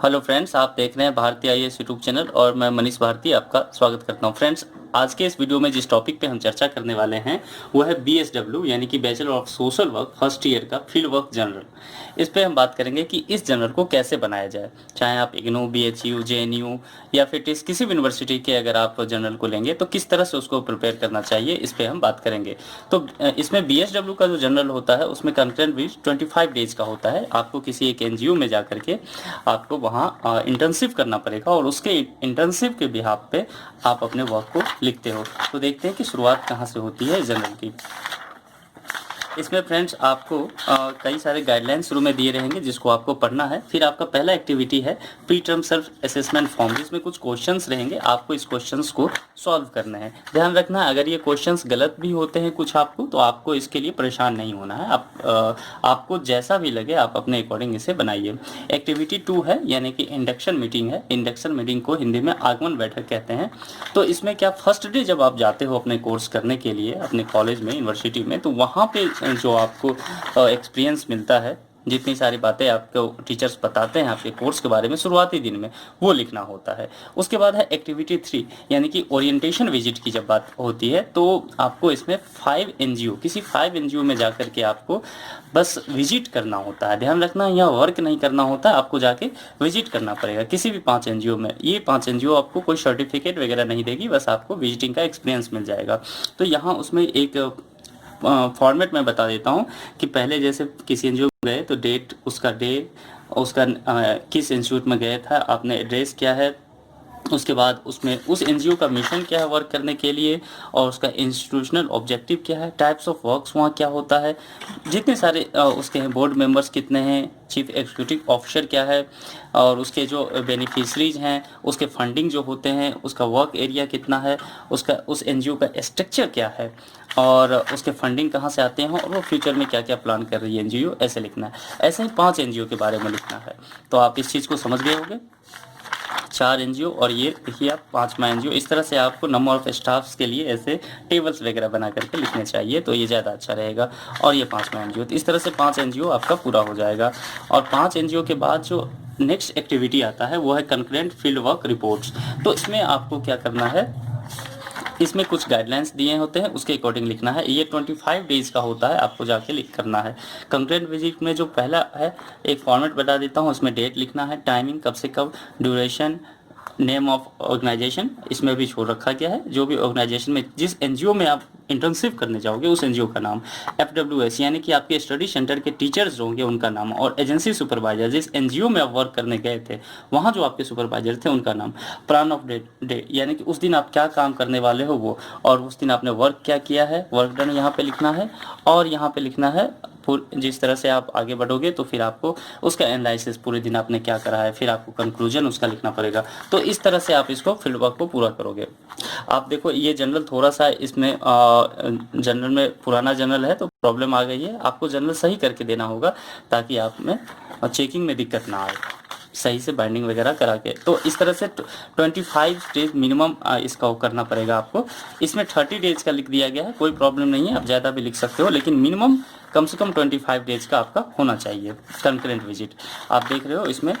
Hello friends, आप देख रहे हैं भारतीय आईएएस यूट्यूब चैनल और मैं मनीष भारती आपका स्वागत करता हूं। फ्रेंड्स, आज के इस वीडियो में जिस टॉपिक पे हम चर्चा करने वाले हैं वो है बीएसडब्ल्यू यानी कि bachelor of social work first year का फील्ड वर्क जनरल। इस पे हम बात करेंगे कि इस जनरल को कैसे बनाया जाए। चाहे आप इग्नू, बीएचयू, जेएनयू या फिर टिस किसी भी यूनिवर्सिटी के अगर आप जनरल को लेंगे तो किस तरह से उसको प्रिपेयर करना चाहिए, इस पे हम बात करेंगे। तो इसमें बीएसडब्ल्यू का जो जनरल होता है उसमें कंकरेंट भी 25 डेज का होता है। आपको किसी एक एनजीओ में जा करके आपको वहाँ इंटर्नशिप करना पड़ेगा और उसके इंटर्नशिप के बिहाफ पे आप अपने वर्क को लिखते हो। तो देखते हैं कि शुरुआत कहाँ से होती है जनरल की। इसमें फ्रेंड्स आपको कई सारे गाइडलाइंस शुरू में दिए रहेंगे जिसको आपको पढ़ना है। फिर आपका पहला एक्टिविटी है pre term self assessment form, जिसमें कुछ क्वेश्चंस रहेंगे, आपको इस क्वेश्चंस को सॉल्व करना है। ध्यान रखना है अगर ये क्वेश्चंस गलत भी होते हैं कुछ आपको, तो आपको इसके लिए परेशान नहीं होना है। आपको जैसा भी लगे आप अपने अकॉर्डिंग इसे बनाइए। एक्टिविटी 2 है यानी कि इंडक्शन मीटिंग है। इंडक्शन मीटिंग को हिंदी में आगमन बैठक कहते हैं। तो इसमें क्या, फर्स्ट डे जब आप जाते हो अपने कोर्स करने के लिए अपने कॉलेज में, यूनिवर्सिटी में, तो वहाँ पे जो आपको एक्सपीरियंस मिलता है, जितनी सारी बातें आपको टीचर्स बताते हैं आपके कोर्स के बारे में शुरुआती दिन में, वो लिखना होता है। उसके बाद है एक्टिविटी 3 यानी कि ओरिएंटेशन विजिट की जब बात होती है तो आपको इसमें 5 एनजीओ, किसी 5 एनजीओ में जाकर के आपको बस विजिट करना होता है। ध्यान रखना, यह वर्क नहीं करना होता है, आपको जाके विजिट करना पड़ेगा किसी भी 5 एनजीओ में। ये 5 एनजीओ आपको कोई सर्टिफिकेट वगैरह नहीं देगी, बस आपको विजिटिंग का एक्सपीरियंस मिल जाएगा। तो यहाँ उसमें एक फॉर्मेट मैं बता देता हूँ कि पहले जैसे किसी एनजीओ में गए तो डेट, उसका डे, उसका किस इंस्टीट्यूट में गए था, आपने एड्रेस क्या है, उसके बाद उसमें उस एनजीओ का मिशन क्या है वर्क करने के लिए, और उसका इंस्टीट्यूशनल ऑब्जेक्टिव क्या है, टाइप्स ऑफ वर्क्स वहाँ क्या होता है, जितने सारे उसके हैं, बोर्ड मेंबर्स कितने हैं, चीफ एग्जीक्यूटिव ऑफिसर क्या है, और उसके जो बेनिफिशरीज हैं, उसके फंडिंग जो होते हैं, उसका वर्क एरिया कितना है, उसका उस एनजीओ का स्ट्रक्चर क्या है, और उसके फंडिंग कहाँ से आते हैं, और वो फ्यूचर में क्या क्या प्लान कर रही है एनजीओ, ऐसे लिखना है। ऐसे ही 5 एनजीओ के बारे में लिखना है। तो आप इस चीज़ को समझ गए होंगे। 4 एनजीओ और ये देखिए आप 5वां एनजीओ। इस तरह से आपको नंबर ऑफ स्टाफ्स के लिए ऐसे टेबल्स वगैरह बना करके लिखने चाहिए, तो ये ज़्यादा अच्छा रहेगा। और ये 5वां एनजीओ, तो इस तरह से 5 एनजीओ आपका पूरा हो जाएगा। और 5 एनजीओ के बाद जो नेक्स्ट एक्टिविटी आता है वो है कंकरेंट फील्ड वर्क रिपोर्ट्स। तो इसमें आपको क्या करना है, इसमें कुछ गाइडलाइंस दिए होते हैं, उसके अकॉर्डिंग लिखना है। ये 25 डेज का होता है, आपको जाके लिख करना है। कंकरेंट विजिट में जो पहला है, एक फॉर्मेट बता देता हूँ, उसमें डेट लिखना है, टाइमिंग कब से कब, ड्यूरेशन, नेम ऑफ ऑर्गेनाइजेशन इसमें भी छोड़ रखा गया है, जो भी ऑर्गेनाइजेशन में जिस एनजीओ में आप इंटर्नशिप करने जाओगे उस एनजीओ का नाम, एफडब्ल्यूएस यानी कि आपके स्टडी सेंटर के टीचर्स जो होंगे उनका नाम, और एजेंसी सुपरवाइजर जिस एनजीओ में आप वर्क करने गए थे वहाँ जो आपके सुपरवाइजर थे उनका नाम, प्लान ऑफ डे यानी कि उस दिन आप क्या काम करने वाले हो वो, और उस दिन आपने वर्क क्या किया है, वर्क डन यहाँ पे लिखना है। और यहाँ पे लिखना है जिस तरह से आप आगे बढ़ोगे तो फिर आपको उसका एनालिसिस, पूरे दिन आपने क्या करा है, फिर आपको कंक्लूजन उसका लिखना पड़ेगा। तो इस तरह से आप इसको फील्ड वर्क को पूरा करोगे। आप देखो ये जनरल थोड़ा सा इसमें जनरल में पुराना जनरल है तो प्रॉब्लम आ गई है, आपको जनरल सही करके देना होगा ताकि आप में चेकिंग में दिक्कत ना आए, सही से बाइंडिंग वगैरह करा के। तो इस तरह से 25 डेज मिनिमम इसका वो करना पड़ेगा आपको। इसमें 30 डेज का लिख दिया गया है, कोई प्रॉब्लम नहीं है, आप ज़्यादा भी लिख सकते हो, लेकिन मिनिमम कम से कम 25 डेज का आपका होना चाहिए कंकरेंट विजिट। आप देख रहे हो इसमें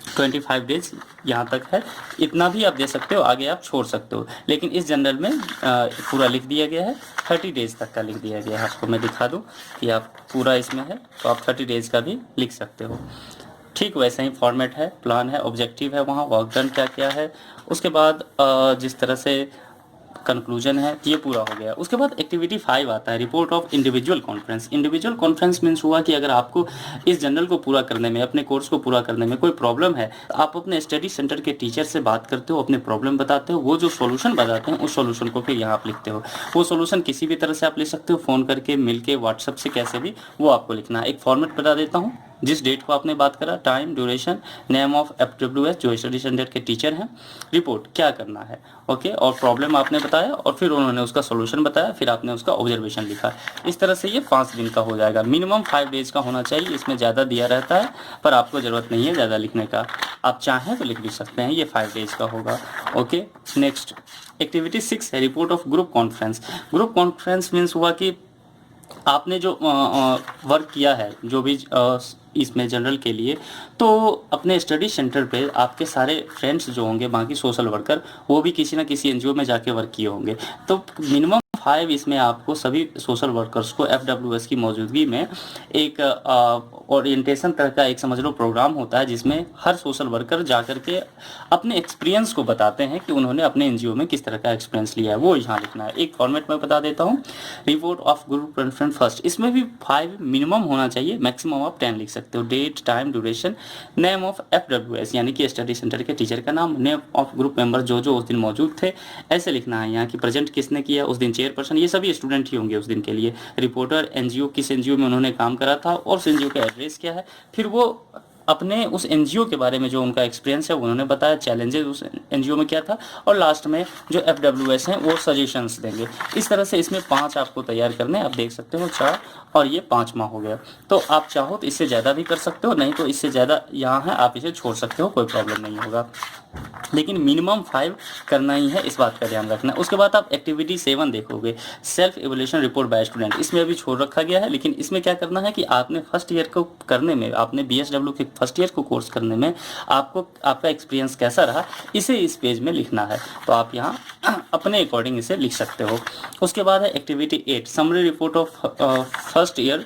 25 डेज यहाँ तक है, इतना भी आप दे सकते हो, आगे आप छोड़ सकते हो, लेकिन इस जनरल में पूरा लिख दिया गया है। 30 डेज तक का लिख दिया गया है। आपको मैं दिखा दूँ कि आप पूरा इसमें है तो आप 30 डेज का भी लिख सकते हो। ठीक वैसे ही फॉर्मेट है, प्लान है, ऑब्जेक्टिव है, वहाँ वर्क डन क्या क्या है, उसके बाद जिस तरह से कंक्लूजन है, ये पूरा हो गया। उसके बाद एक्टिविटी 5 आता है, report of individual conference. Individual conference means हुआ कि अगर आपको इस जनरल को पूरा करने में, अपने कोर्स को पूरा करने में कोई प्रॉब्लम है तो आप अपने स्टडी सेंटर के टीचर से बात करते हो, अपने प्रॉब्लम बताते हो, वो जो सॉल्यूशन बताते हैं उस सॉल्यूशन को फिर यहाँ आप लिखते हो। वो सॉल्यूशन किसी भी तरह से आप लिख सकते हो, फ़ोन करके, मिल के, व्हाट्सअप से, कैसे भी, वो आपको लिखना है। एक फॉर्मेट बता देता हूँ, जिस डेट को आपने बात करा, टाइम, ड्यूरेशन, नेम ऑफ एफडब्ल्यूएस जो स्टडी सेंटर के टीचर हैं, रिपोर्ट क्या करना है, ओके, और प्रॉब्लम आपने बताया और फिर उन्होंने उसका सॉल्यूशन बताया, फिर आपने उसका ऑब्जर्वेशन लिखा। इस तरह से ये 5 दिन का हो जाएगा। मिनिमम 5 डेज का होना चाहिए, इसमें ज़्यादा दिया रहता है पर आपको ज़रूरत नहीं है ज़्यादा लिखने का, आप चाहें तो लिख भी सकते हैं। ये 5 डेज का होगा, ओके। नेक्स्ट एक्टिविटी 6 है, report of group conference. Group conference means हुआ कि आपने जो वर्क किया है, जो भी इसमें जनरल के लिए, तो अपने स्टडी सेंटर पे आपके सारे फ्रेंड्स जो होंगे बाकी सोशल वर्कर, वो भी किसी ना किसी एनजीओ में जाके वर्क किए होंगे। तो मिनिमम 5 इसमें आपको सभी सोशल वर्कर्स को एफडब्ल्यूएस की मौजूदगी में एक ओरिएंटेशन तरह का एक समझ लो प्रोग्राम होता है, जिसमें हर सोशल वर्कर जाकर के अपने एक्सपीरियंस को बताते हैं कि उन्होंने अपने एनजीओ में किस तरह का एक्सपीरियंस लिया है, वो यहाँ लिखना है। एक फॉर्मेट में बता देता हूँ, report of group conference first, इसमें भी 5 मिनिमम होना चाहिए, मैक्सिमम आप 10 लिख सकते हो। Date, time, duration, name of FWS यानी कि स्टडी सेंटर के टीचर का नाम, नेम ऑफ ग्रुप मेंबर जो जो उस दिन मौजूद थे, ऐसे लिखना है। यहाँ की प्रेजेंट किसने किया उस दिन, चेयरपर्सन, ये सभी स्टूडेंट ही होंगे उस दिन के लिए। रिपोर्टर, एनजीओ, किस एनजीओ में उन्होंने काम करा था और उस एनजीओ का एड्रेस क्या है, फिर वो अपने उस एनजीओ के बारे में जो उनका एक्सपीरियंस है वो उन्होंने बताया, चैलेंजेस उस एनजीओ में क्या था, और लास्ट में जो एफडब्ल्यूएस हैं वो सजेशंस देंगे। इस तरह से इसमें 5 आपको तैयार करने, आप देख सकते हो 4 और ये 5वां हो गया। तो आप चाहो तो इससे ज़्यादा भी कर सकते हो, नहीं तो इससे ज़्यादा यहाँ है आप इसे छोड़ सकते हो, कोई प्रॉब्लम नहीं होगा, लेकिन मिनिमम 5 करना ही है, इस बात का ध्यान रखना। उसके बाद आप एक्टिविटी 7 देखोगे, self evolution report by student, इसमें अभी छोड़ रखा गया है, लेकिन इसमें क्या करना है कि आपने फर्स्ट ईयर को करने में, आपने बीएसडब्ल्यू के फर्स्ट ईयर को कोर्स करने में आपको आपका एक्सपीरियंस कैसा रहा, इसे इस पेज में लिखना है। तो आप यहाँ अपने अकॉर्डिंग इसे लिख सकते हो। उसके बाद है activity 8, summary report of first year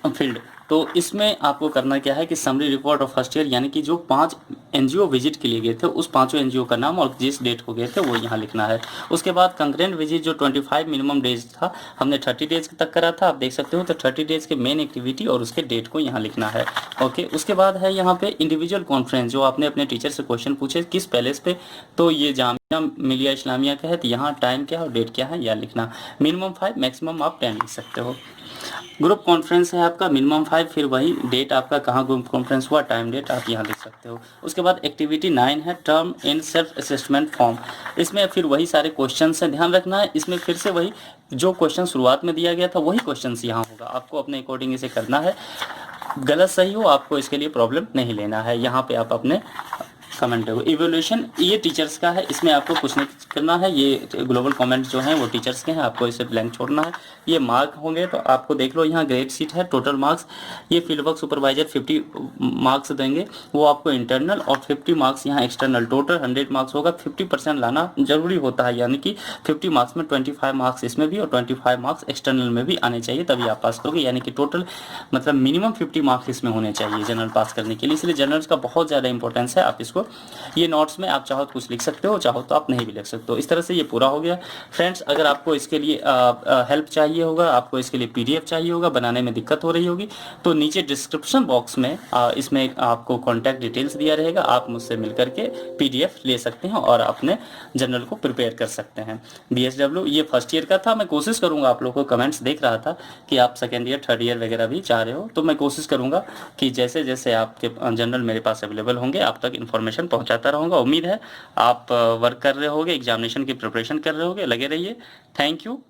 field. तो इसमें आपको करना क्या है कि summary report of first year यानी कि जो 5 एनजीओ विजिट के लिए गए थे उस 5 एनजीओ का नाम और जिस डेट को गए थे वो यहाँ लिखना है। उसके बाद कंकरेंट विजिट जो 25 मिनिमम डेज था, हमने 30 डेज तक करा था, आप देख सकते हो। तो 30 डेज के मेन एक्टिविटी और उसके डेट को यहाँ लिखना है। ओके, उसके बाद है यहाँ पे इंडिविजुअल कॉन्फ्रेंस, जो आपने अपने टीचर से क्वेश्चन पूछे किस पैलेस पे, तो ये जामिया मिलिया इस्लामिया का है, तो यहाँ टाइम क्या है और डेट क्या है यह लिखना। मिनिमम 5, मैक्सिमम आप 10 लिख सकते हो। ग्रुप कॉन्फ्रेंस है आपका मिनिमम 5, फिर वही डेट आपका कहाँ ग्रुप कॉन्फ्रेंस हुआ, टाइम डेट आप यहाँ लिख सकते हो। उसके बाद एक्टिविटी 9 है term in self assessment form, इसमें फिर वही सारे क्वेश्चन से ध्यान रखना है। इसमें फिर से वही जो क्वेश्चन शुरुआत में दिया गया था वही क्वेश्चन यहाँ होगा, आपको अपने अकॉर्डिंग इसे करना है। गलत सही हो आपको इसके लिए प्रॉब्लम नहीं लेना है, यहाँ पे आप अपने कमेंट है। इवोल्यूशन ये टीचर्स का है, इसमें आपको कुछ नहीं करना है, ये ग्लोबल कमेंट जो हैं वो टीचर्स के हैं, आपको इसे ब्लैंक छोड़ना है। ये मार्क होंगे तो आपको देख लो यहाँ ग्रेड शीट है, टोटल मार्क्स, ये फील्ड वर्क सुपरवाइजर 50 मार्क्स देंगे, वो आपको इंटरनल, और 50 मार्क्स यहाँ एक्सटर्नल, टोटल 100 मार्क्स होगा। 50% लाना जरूरी होता है, यानी कि 50 मार्क्स में 25 मार्क्स इसमें भी और 25 मार्क्स एक्सटर्नल में भी आने चाहिए, तभी आप पास करोगे। यानी कि टोटल मतलब मिनिमम 50 मार्क्स इसमें होने चाहिए जनरल पास करने के लिए, इसलिए जनरल्स का बहुत ज़्यादा इंपॉर्टेंस है। आप इसको ये नोट्स में आप चाहो तो कुछ लिख सकते हो, चाहो तो आप नहीं भी लिख सकते हो। इस तरह से ये पूरा हो गया फ्रेंड्स। अगर आपको इसके लिए हेल्प चाहिए होगा, आपको इसके लिए पीडीएफ चाहिए होगा, बनाने में दिक्कत हो रही होगी, तो नीचे डिस्क्रिप्शन बॉक्स में इसमें आपको कॉन्टैक्ट डिटेल्स दिया रहेगा, आप मुझसे मिल करके पीडीएफ ले सकते हैं और अपने जनरल को प्रिपेयर कर सकते हैं। बीएसडब्ल्यू ये फर्स्ट ईयर का था, मैं कोशिश करूँगा, आप लोगों को कमेंट्स देख रहा था कि आप सेकेंड ईयर थर्ड ईयर वगैरह भी चाह रहे हो, तो मैं कोशिश करूँगा कि जैसे जैसे आपके जनरल मेरे पास अवेलेबल होंगे आप तक इन्फॉर्मेशन पहुँचाता रहूँगा। उम्मीद है आप वर्क कर रहे होगे, एग्जामिनेशन की प्रिपरेशन कर रहे होगे, लगे रहिए। Thank you.